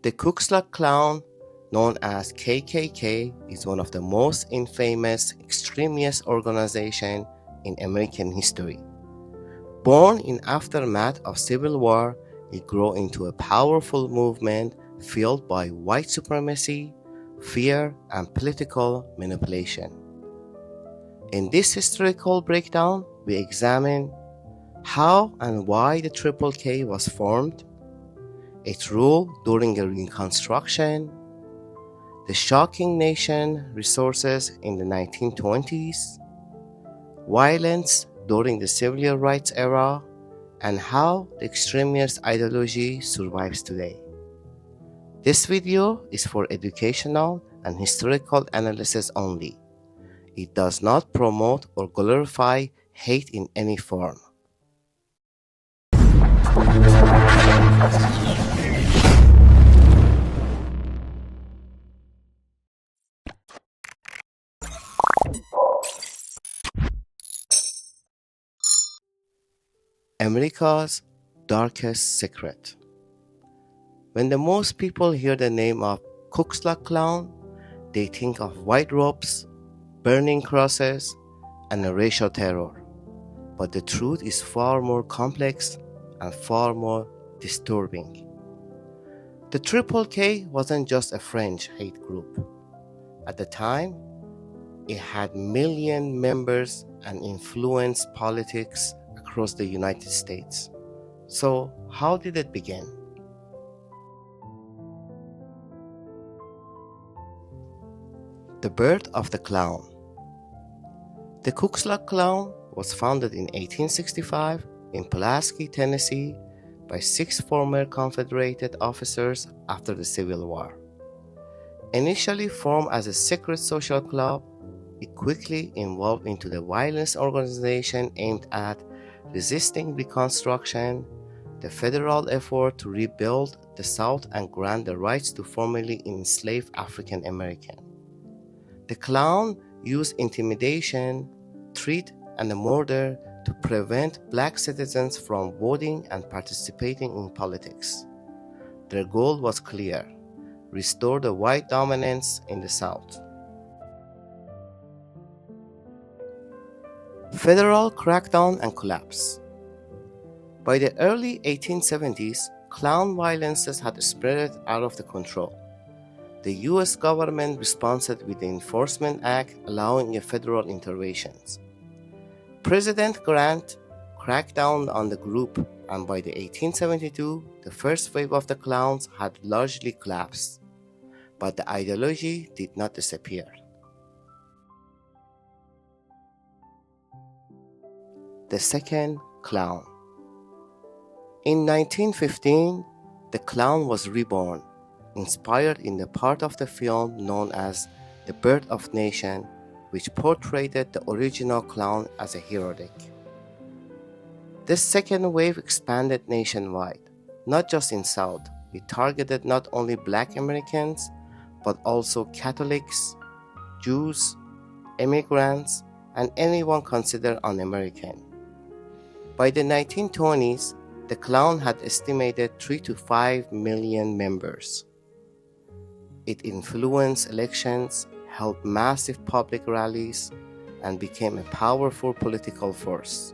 The Ku Klux Klan, known as KKK, is one of the most infamous extremist organizations in American history. Born in aftermath of Civil War, it grew into a powerful movement fueled by white supremacy, fear, and political manipulation. In this historical breakdown, we examine how and why the Triple K was formed, its role during the Reconstruction, the shocking nation resources in the 1920s, violence during the civil rights era, and how the extremist ideology survives today. This video is for educational and historical analysis only. It does not promote or glorify hate in any form. America's darkest secret. When the most people hear the name of Ku Klux Klan, they think of white robes, burning crosses, and a racial terror. But the truth is far more complex and far more disturbing. The Triple K wasn't just a French hate group. At the time, it had million members and influenced politics across the United States. So, how did it begin? The birth of the Klan. The Ku Klux Klan was founded in 1865 in Pulaski, Tennessee, by 6 former Confederate officers after the Civil War. Initially formed as a secret social club, it quickly evolved into the violent organization aimed at resisting Reconstruction, the federal effort to rebuild the South and grant the rights to formerly enslaved African Americans. The Klan used intimidation, threat, and murder to prevent black citizens from voting and participating in politics. Their goal was clear: restore the white dominance in the South. Federal crackdown and collapse. By the early 1870s, Klan violences had spread out of control. The U.S. government responded with the Enforcement Act allowing federal interventions. President Grant cracked down on the group, and by the 1872, the first wave of the Klans had largely collapsed. But the ideology did not disappear. The second Klan. In 1915, the Klan was reborn, inspired in the part of the film known as The Birth of Nation, which portrayed the original Klan as a heroic. This second wave expanded nationwide, not just in South. It targeted not only Black Americans, but also Catholics, Jews, immigrants, and anyone considered un-American. By the 1920s, the Klan had estimated 3 to 5 million members. It influenced elections, held massive public rallies, and became a powerful political force.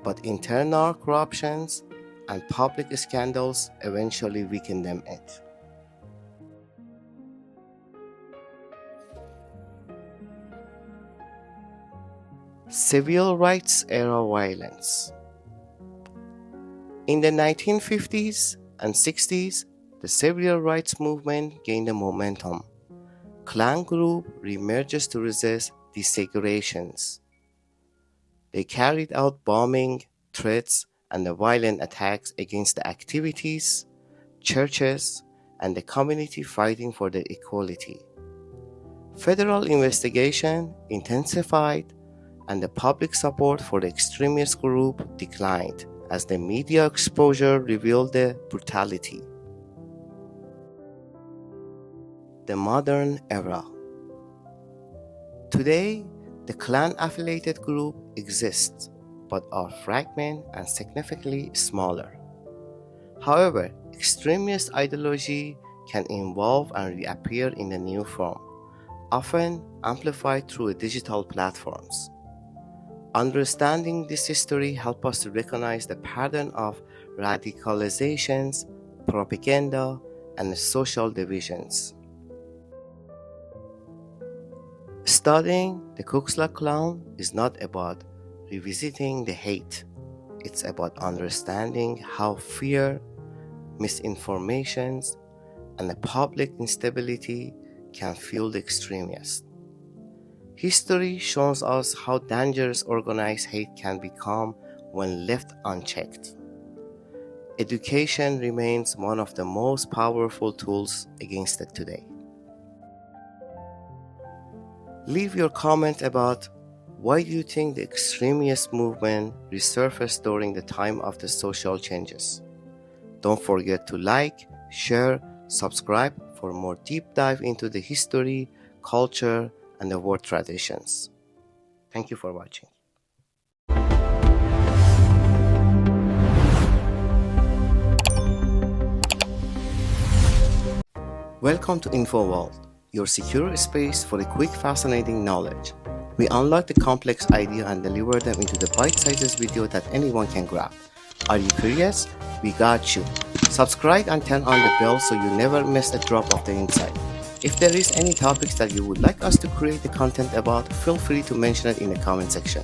But internal corruptions and public scandals eventually weakened it. Civil rights era violence. In the 1950s and 60s, the civil rights movement gained momentum. Klan groups reemerged to resist desegregations. They carried out bombing, threats, and violent attacks against the activities, churches, and the community fighting for their equality. Federal investigation intensified, and the public support for the extremist group declined as the media exposure revealed the brutality. The modern era. Today, the Klan-affiliated group exists, but are fragmented and significantly smaller. However, extremist ideology can evolve and reappear in a new form, often amplified through digital platforms. Understanding this history helps us to recognize the pattern of radicalizations, propaganda, and social divisions. Studying the Ku Klux Klan is not about revisiting the hate. It's about understanding how fear, misinformations, and the public instability can fuel the extremists. History shows us how dangerous organized hate can become when left unchecked. Education remains one of the most powerful tools against it today. Leave your comment about why you think the extremist movement resurfaced during the time of the social changes. Don't forget to like, share, subscribe for more deep dive into the history, culture, and the world traditions. Thank you for watching. Welcome to InfoWorld, your secure space for a quick, fascinating knowledge. We unlock the complex idea and deliver them into the bite-sized video that anyone can grab. Are you curious? We got you. Subscribe and turn on the bell so you never miss a drop of the insight. If there is any topics that you would like us to create the content about, feel free to mention it in the comment section.